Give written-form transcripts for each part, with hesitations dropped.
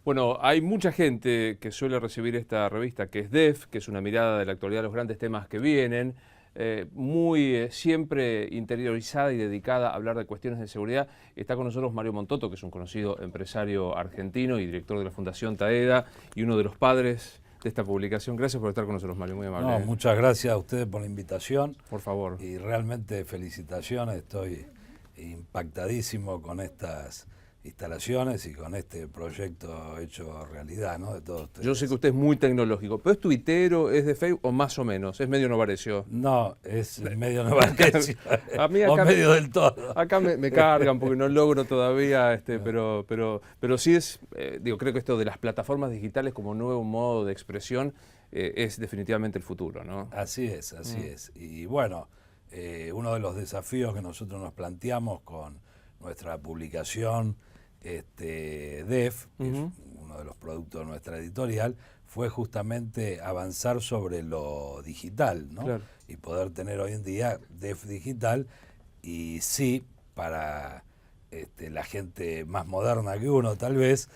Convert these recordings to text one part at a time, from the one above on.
Bueno, hay mucha gente que suele recibir esta revista, que es DEF, que es una mirada de la actualidad de los grandes temas que vienen, siempre interiorizada y dedicada a hablar de cuestiones de seguridad. Está con nosotros Mario Montoto, que es un conocido empresario argentino y director de la Fundación TAEDA y uno de los padres de esta publicación. Gracias por estar con nosotros, Mario, muy amable. No, muchas gracias a ustedes por la invitación. Por favor. Y realmente felicitaciones, estoy impactadísimo con estas instalaciones y con este proyecto hecho realidad, ¿no? De todos ustedes. Yo sé que usted es muy tecnológico, pero ¿es tuitero, es de Facebook o más o menos? ¿Es medio novarecio? No, es medio novarecio, A mí o acá medio del todo. Acá me cargan porque no logro todavía, pero sí es, creo que esto de las plataformas digitales como nuevo modo de expresión es definitivamente el futuro, ¿no? Así es. Y bueno, uno de los desafíos que nosotros nos planteamos con nuestra publicación DEF, que es uno de los productos de nuestra editorial, fue justamente avanzar sobre lo digital, ¿no? Claro. Y poder tener hoy en día DEF digital, y sí, para la gente más moderna que uno, tal vez,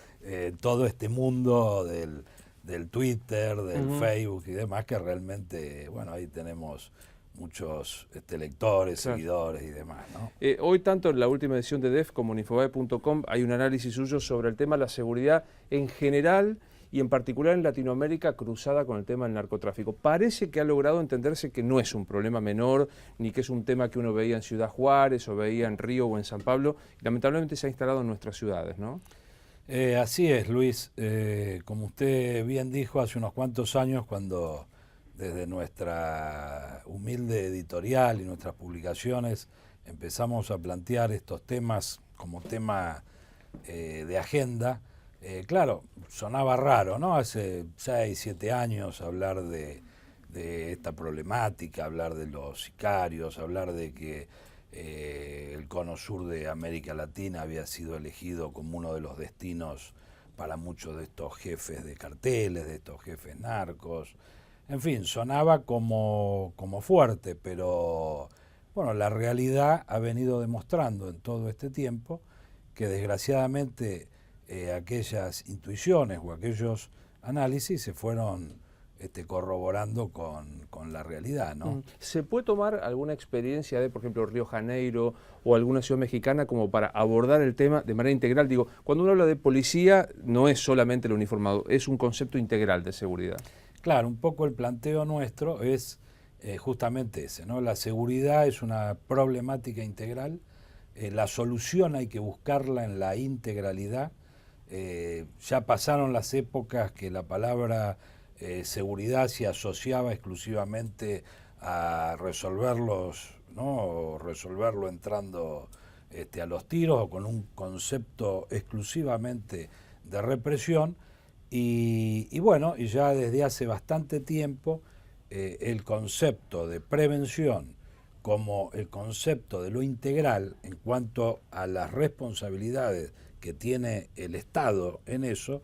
todo este mundo del Twitter, del Facebook y demás, que realmente, bueno, ahí tenemos muchos lectores, Claro. seguidores y demás, ¿no? Hoy tanto en la última edición de DEF como en Infobae.com hay un análisis suyo sobre el tema de la seguridad en general y en particular en Latinoamérica cruzada con el tema del narcotráfico. Parece que ha logrado entenderse que no es un problema menor, ni que es un tema que uno veía en Ciudad Juárez o veía en Río o en San Pablo, y lamentablemente se ha instalado en nuestras ciudades, ¿no? Así es, Luis. Como usted bien dijo, hace unos cuantos años, cuando desde nuestra humilde editorial y nuestras publicaciones empezamos a plantear estos temas como tema de agenda, claro, sonaba raro, ¿no? Hace 6, 7 años hablar de esta problemática, hablar de los sicarios, hablar de que el cono sur de América Latina había sido elegido como uno de los destinos para muchos de estos jefes de carteles, de estos jefes narcos. En fin, sonaba como fuerte, pero bueno, la realidad ha venido demostrando en todo este tiempo que desgraciadamente aquellas intuiciones o aquellos análisis se fueron corroborando con la realidad, ¿no? ¿Se puede tomar alguna experiencia de, por ejemplo, Río Janeiro o alguna ciudad mexicana como para abordar el tema de manera integral? Digo, cuando uno habla de policía, no es solamente el uniformado, es un concepto integral de seguridad. Claro, un poco el planteo nuestro es justamente ese, ¿no? La seguridad es una problemática integral, la solución hay que buscarla en la integralidad. Ya pasaron las épocas que la palabra seguridad se asociaba exclusivamente a resolverlos, ¿no? O resolverlo entrando a los tiros o con un concepto exclusivamente de represión. Y bueno, y ya desde hace bastante tiempo el concepto de prevención como el concepto de lo integral en cuanto a las responsabilidades que tiene el Estado en eso,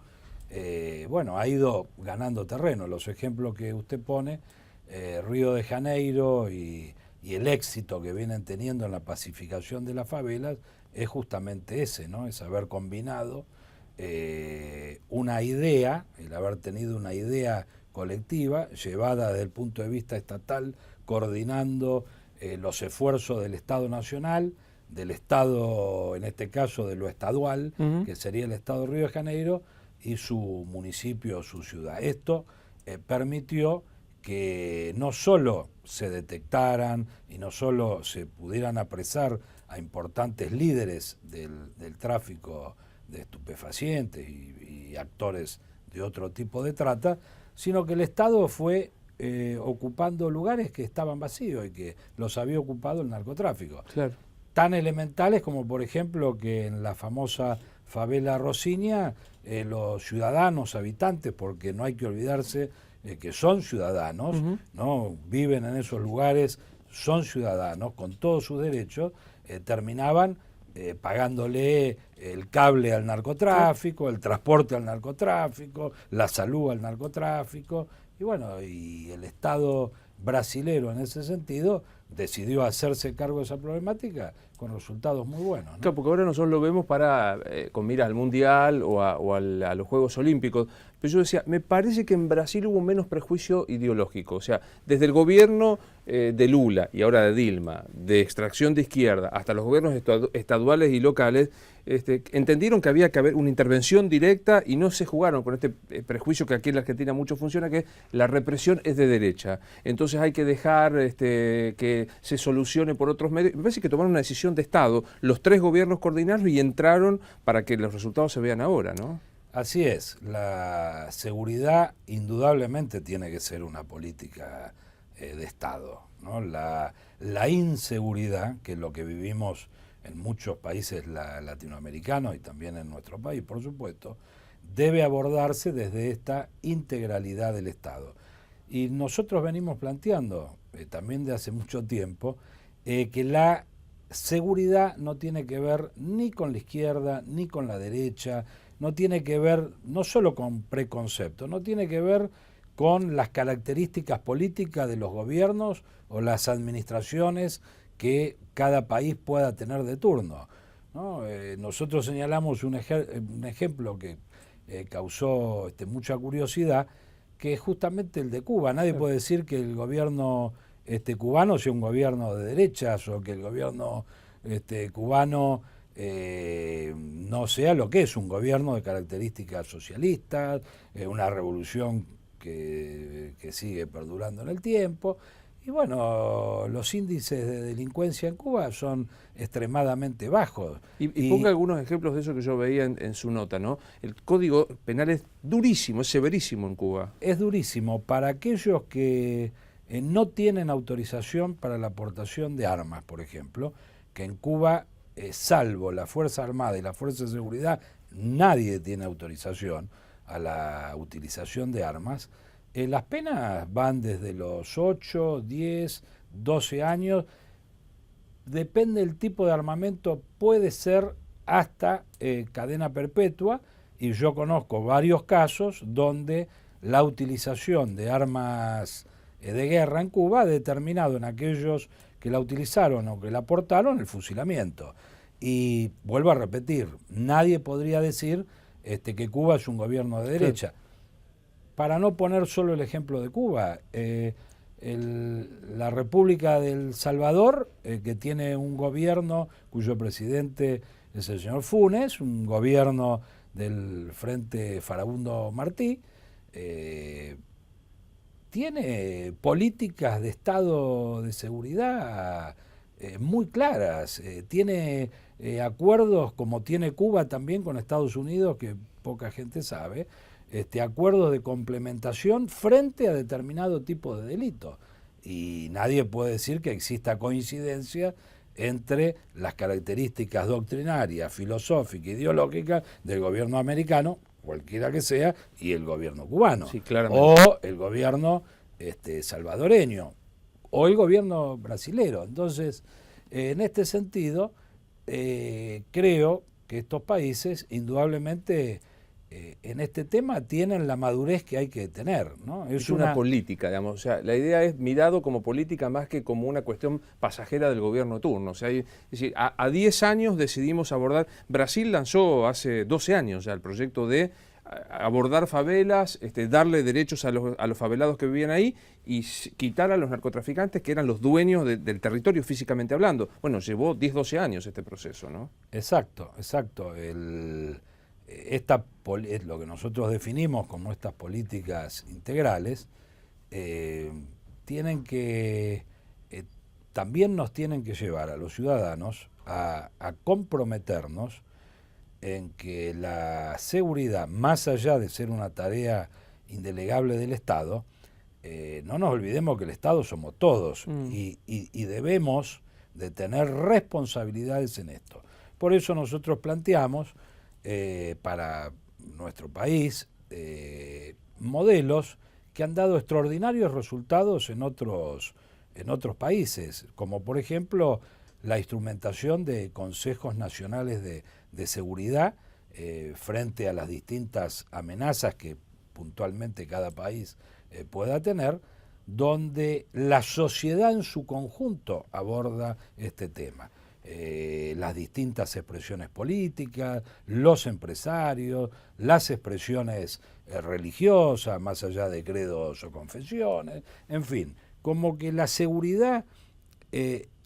bueno, ha ido ganando terreno. Los ejemplos que usted pone, Río de Janeiro y el éxito que vienen teniendo en la pacificación de las favelas, es justamente ese, ¿no? Es haber combinado una idea, el haber tenido una idea colectiva llevada desde el punto de vista estatal, coordinando los esfuerzos del Estado Nacional, del Estado, en este caso de lo estadual, que sería el Estado de Río de Janeiro, y su municipio o su ciudad. Esto permitió que no solo se detectaran y no solo se pudieran apresar a importantes líderes del tráfico de estupefacientes y actores de otro tipo de trata, sino que el Estado fue ocupando lugares que estaban vacíos y que los había ocupado el narcotráfico. Claro. Tan elementales como, por ejemplo, que en la famosa favela Rosinia, los ciudadanos, habitantes, porque no hay que olvidarse que son ciudadanos, ¿no? Viven en esos lugares, son ciudadanos con todos sus derechos, terminaban pagándole el cable al narcotráfico, el transporte al narcotráfico, la salud al narcotráfico, y bueno, y el Estado brasilero en ese sentido decidió hacerse cargo de esa problemática con resultados muy buenos, ¿no? Claro, porque ahora nosotros lo vemos con miras al Mundial a los Juegos Olímpicos. Pero yo decía, me parece que en Brasil hubo menos prejuicio ideológico. O sea, desde el gobierno de Lula y ahora de Dilma, de extracción de izquierda, hasta los gobiernos estaduales y locales, entendieron que había que haber una intervención directa y no se jugaron con este prejuicio que aquí en la Argentina mucho funciona, que la represión es de derecha. Entonces hay que dejar que se solucione por otros medios. Me parece que tomaron una decisión de Estado, los tres gobiernos coordinaron y entraron para que los resultados se vean ahora, ¿no? Así es, la seguridad indudablemente tiene que ser una política de Estado, ¿no? La inseguridad, que es lo que vivimos en muchos países latinoamericanos y también en nuestro país, por supuesto, debe abordarse desde esta integralidad del Estado. Y nosotros venimos planteando, también de hace mucho tiempo, que la seguridad no tiene que ver ni con la izquierda ni con la derecha, no tiene que ver no solo con preconceptos, no tiene que ver con las características políticas de los gobiernos o las administraciones que cada país pueda tener de turno, ¿no? Nosotros señalamos un ejemplo que causó mucha curiosidad, que es justamente el de Cuba. Nadie puede decir que el gobierno cubano sea un gobierno de derechas o que el gobierno cubano no sea lo que es un gobierno de características socialistas, una revolución que sigue perdurando en el tiempo. Y bueno, los índices de delincuencia en Cuba son extremadamente bajos. Y ponga algunos ejemplos de eso que yo veía en su nota, ¿no? El Código Penal es durísimo, es severísimo en Cuba. Es durísimo para aquellos que no tienen autorización para la aportación de armas, por ejemplo, que en Cuba, salvo la Fuerza Armada y la Fuerza de Seguridad, nadie tiene autorización a la utilización de armas. Las penas van desde los 8, 10, 12 años, depende del tipo de armamento, puede ser hasta cadena perpetua, y yo conozco varios casos donde la utilización de armas de guerra en Cuba ha determinado en aquellos que la utilizaron o que la aportaron el fusilamiento. Y vuelvo a repetir, nadie podría decir que Cuba es un gobierno de derecha. Sí. Para no poner solo el ejemplo de Cuba, la República del Salvador, que tiene un gobierno cuyo presidente es el señor Funes, un gobierno del Frente Farabundo Martí, tiene políticas de Estado de seguridad muy claras, tiene acuerdos como tiene Cuba también con Estados Unidos, que poca gente sabe, acuerdos de complementación frente a determinado tipo de delito. Y nadie puede decir que exista coincidencia entre las características doctrinarias, filosóficas, ideológicas del gobierno americano, cualquiera que sea, y el gobierno cubano, sí, claramente, o el gobierno salvadoreño, o el gobierno brasilero. Entonces, en este sentido, creo que estos países, indudablemente, en este tema tienen la madurez que hay que tener, ¿no? Es una política, digamos, o sea, la idea es mirado como política más que como una cuestión pasajera del gobierno de turno. O sea, es decir, a 10 años decidimos abordar, Brasil lanzó hace 12 años ya el proyecto de abordar favelas, darle derechos a los favelados que vivían ahí y quitar a los narcotraficantes que eran los dueños del territorio físicamente hablando. Bueno, llevó 10, 12 años este proceso, ¿no? Exacto, exacto. Lo que nosotros definimos como estas políticas integrales, también nos tienen que llevar a los ciudadanos a comprometernos en que la seguridad, más allá de ser una tarea indelegable del Estado, no nos olvidemos que el Estado somos todos y debemos de tener responsabilidades en esto. Por eso nosotros planteamos para nuestro país modelos que han dado extraordinarios resultados en otros países, como por ejemplo la instrumentación de consejos nacionales de seguridad frente a las distintas amenazas que puntualmente cada país pueda tener, donde la sociedad en su conjunto aborda este tema. las distintas expresiones políticas, los empresarios, las expresiones religiosas, más allá de credos o confesiones, en fin, como que la seguridad,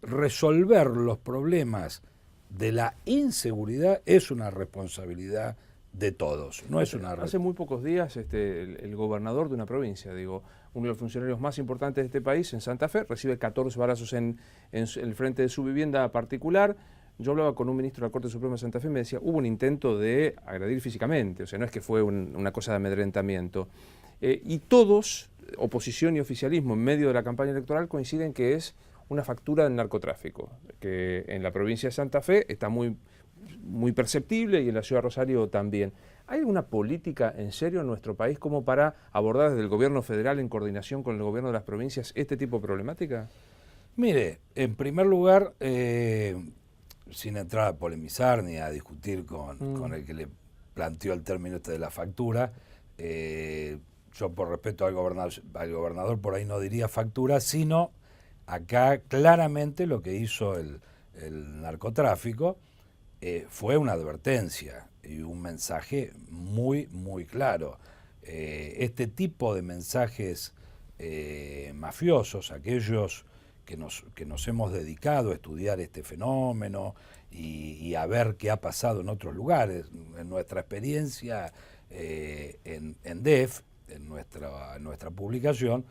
resolver los problemas de la inseguridad es una responsabilidad de todos, no es una... Hace muy pocos días el gobernador de una provincia, digo, uno de los funcionarios más importantes de este país, en Santa Fe, recibe 14 balazos en el frente de su vivienda particular. Yo hablaba con un ministro de la Corte Suprema de Santa Fe y me decía, hubo un intento de agredir físicamente, o sea, no es que fue una cosa de amedrentamiento. Y todos, oposición y oficialismo, en medio de la campaña electoral, coinciden que es una factura del narcotráfico, que en la provincia de Santa Fe está muy perceptible y en la ciudad de Rosario también. ¿Hay alguna política en serio en nuestro país como para abordar desde el gobierno federal en coordinación con el gobierno de las provincias este tipo de problemática? Mire, en primer lugar, sin entrar a polemizar ni a discutir con el que le planteó el término de la factura, yo por respeto al gobernador por ahí no diría factura, sino acá claramente lo que hizo el narcotráfico fue una advertencia y un mensaje muy, muy claro. Este tipo de mensajes mafiosos, aquellos que nos hemos dedicado a estudiar este fenómeno y a ver qué ha pasado en otros lugares, en nuestra experiencia en DEF, en nuestra publicación,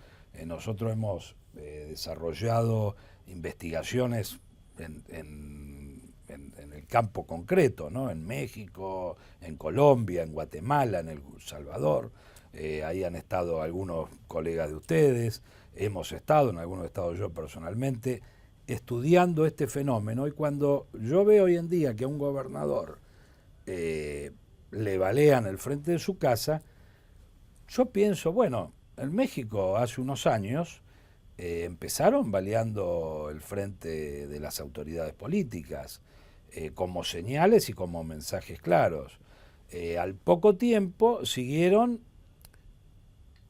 nosotros hemos desarrollado investigaciones en el campo concreto, ¿no? En México, en Colombia, en Guatemala, en El Salvador. Ahí han estado algunos colegas de ustedes, hemos estado, en algunos he estado yo personalmente, estudiando este fenómeno. Y cuando yo veo hoy en día que a un gobernador le balean el frente de su casa, yo pienso, bueno, en México hace unos años empezaron baleando el frente de las autoridades políticas, como señales y como mensajes claros. Al poco tiempo siguieron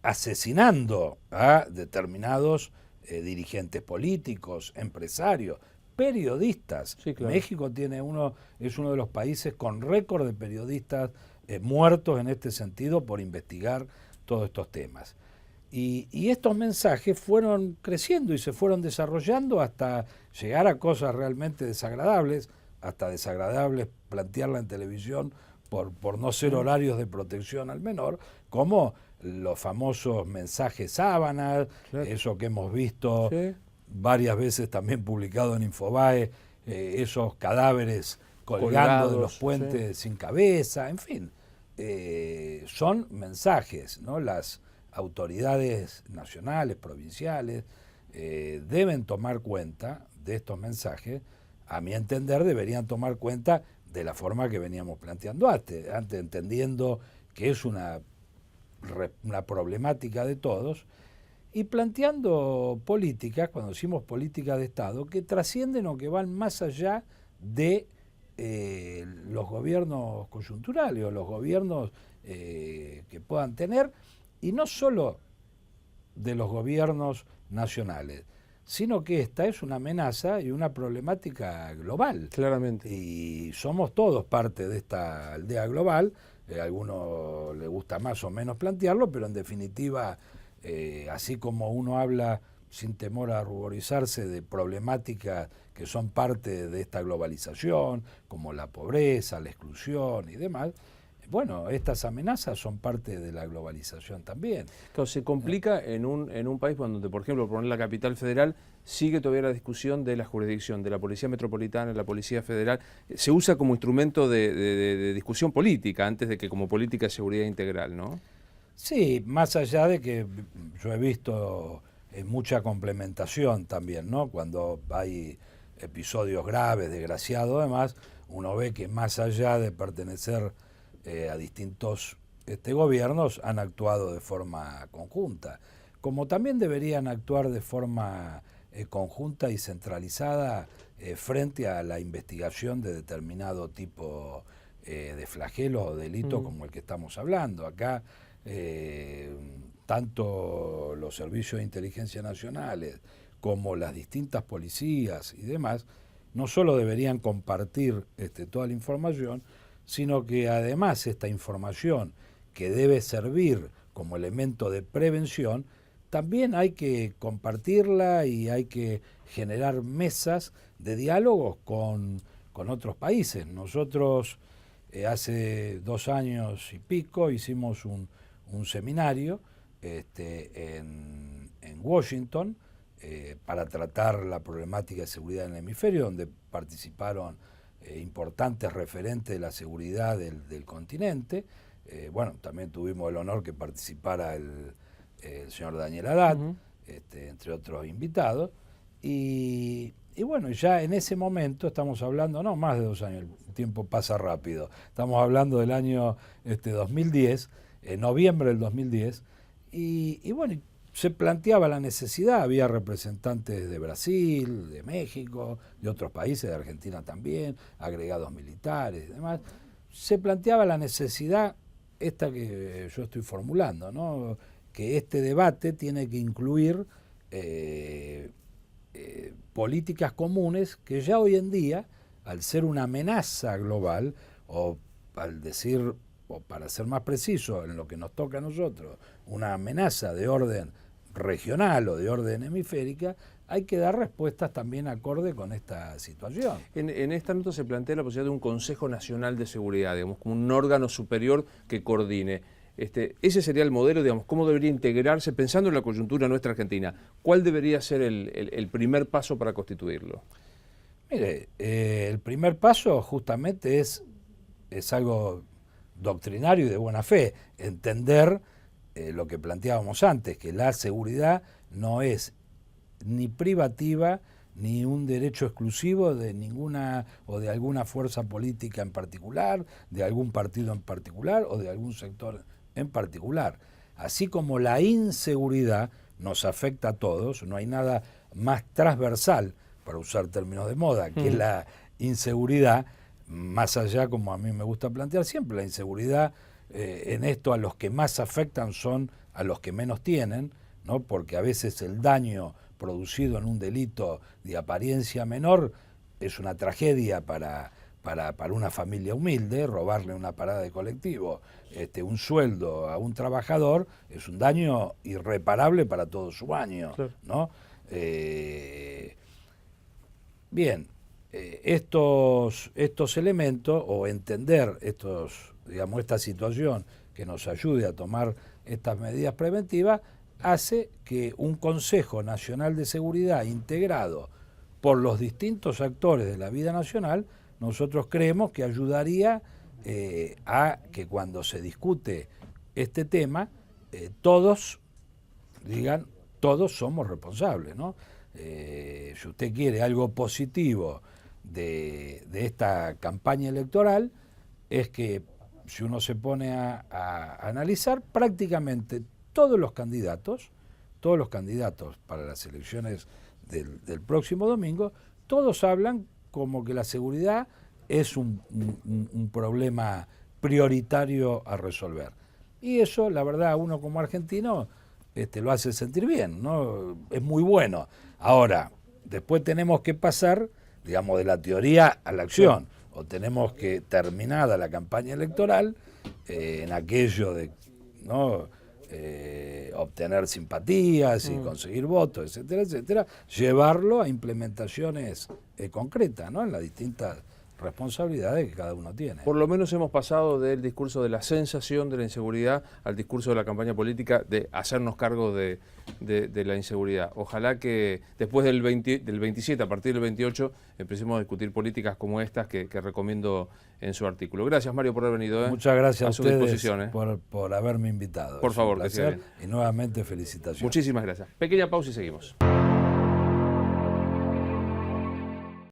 asesinando a determinados dirigentes políticos, empresarios, periodistas. Sí, claro. México es uno de los países con récord de periodistas muertos en este sentido por investigar todos estos temas. Y estos mensajes fueron creciendo y se fueron desarrollando hasta llegar a cosas realmente desagradables, hasta desagradables plantearla en televisión por no ser horarios de protección al menor, como los famosos mensajes sábanas, claro. Eso que hemos visto varias veces también publicado en Infobae, esos cadáveres colgando de los puentes sin cabeza, en fin, son mensajes, ¿no? Las autoridades nacionales, provinciales, deben tomar cuenta de estos mensajes. A mi entender deberían tomar cuenta de la forma que veníamos planteando antes entendiendo que es una problemática de todos, y planteando políticas, cuando decimos políticas de Estado, que trascienden o que van más allá de los gobiernos coyunturales o los gobiernos que puedan tener, y no solo de los gobiernos nacionales, sino que esta es una amenaza y una problemática global. Claramente. Y somos todos parte de esta aldea global. A algunos les gusta más o menos plantearlo, pero en definitiva, así como uno habla sin temor a ruborizarse de problemáticas que son parte de esta globalización, como la pobreza, la exclusión y demás, bueno, estas amenazas son parte de la globalización también. Claro, se complica en un país donde, por ejemplo, por poner la capital federal, sigue todavía la discusión de la jurisdicción, de la Policía Metropolitana, de la Policía Federal. Se usa como instrumento de discusión política, antes de que como política de seguridad integral, ¿no? Sí, más allá de que yo he visto mucha complementación también, ¿no? Cuando hay episodios graves, desgraciados, además, uno ve que más allá de pertenecer a distintos gobiernos han actuado de forma conjunta, como también deberían actuar de forma conjunta y centralizada frente a la investigación de determinado tipo de flagelos o delitos como el que estamos hablando. Acá tanto los servicios de inteligencia nacionales como las distintas policías y demás no solo deberían compartir toda la información, sino que además esta información que debe servir como elemento de prevención, también hay que compartirla y hay que generar mesas de diálogos con otros países. Nosotros hace 2 años y pico hicimos un seminario en Washington para tratar la problemática de seguridad en el hemisferio, donde participaron importantes referentes de la seguridad del continente. Bueno, también tuvimos el honor que participara el señor Daniel Haddad, entre otros invitados. Y bueno, ya en ese momento estamos hablando, no más de 2 años, el tiempo pasa rápido, estamos hablando del año 2010, noviembre del 2010, y bueno, se planteaba la necesidad, había representantes de Brasil, de México, de otros países, de Argentina también, agregados militares y demás. Se planteaba la necesidad, esta que yo estoy formulando, ¿no? Que este debate tiene que incluir políticas comunes que ya hoy en día, al ser una amenaza global, o al decir, o para ser más preciso en lo que nos toca a nosotros, una amenaza de orden regional o de orden hemisférica, hay que dar respuestas también acorde con esta situación. En esta nota se plantea la posibilidad de un Consejo Nacional de Seguridad, digamos, como un órgano superior que coordine. Ese sería el modelo, digamos, cómo debería integrarse, pensando en la coyuntura nuestra Argentina. ¿Cuál debería ser el primer paso para constituirlo? Mire, el primer paso justamente es algo doctrinario y de buena fe, entender lo que planteábamos antes, que la seguridad no es ni privativa ni un derecho exclusivo de ninguna o de alguna fuerza política en particular, de algún partido en particular o de algún sector en particular. Así como la inseguridad nos afecta a todos, no hay nada más transversal, para usar términos de moda, que la inseguridad, más allá, como a mí me gusta plantear siempre, la inseguridad en esto a los que más afectan son a los que menos tienen, ¿no? Porque a veces el daño producido en un delito de apariencia menor es una tragedia para una familia humilde. Robarle una parada de colectivo, un sueldo a un trabajador, es un daño irreparable para todo su año, claro, ¿no? Bien, estos elementos, o entender esta situación que nos ayude a tomar estas medidas preventivas, hace que un Consejo Nacional de Seguridad integrado por los distintos actores de la vida nacional, nosotros creemos que ayudaría a que cuando se discute este tema, todos digan, todos somos responsables, ¿no? Si usted quiere algo positivo de esta campaña electoral, es que si uno se pone a analizar, prácticamente todos los candidatos para las elecciones del próximo domingo, todos hablan como que la seguridad es un problema prioritario a resolver. Y eso, la verdad, uno como argentino lo hace sentir bien, ¿no? Es muy bueno. Ahora, después tenemos que pasar, digamos, de la teoría a la acción, o tenemos que, terminada la campaña electoral, en aquello de, ¿no?, obtener simpatías y conseguir votos, etcétera, etcétera, llevarlo a implementaciones concretas, ¿no?, en las distintas responsabilidades que cada uno tiene. Por lo menos hemos pasado del discurso de la sensación de la inseguridad al discurso de la campaña política de hacernos cargo de la inseguridad. Ojalá que después del 27, a partir del 28, empecemos a discutir políticas como estas que recomiendo en su artículo. Gracias, Mario, por haber venido. Muchas gracias a ustedes por haberme invitado. Por favor, que siga bien. Y nuevamente felicitaciones. Muchísimas gracias. Pequeña pausa y seguimos.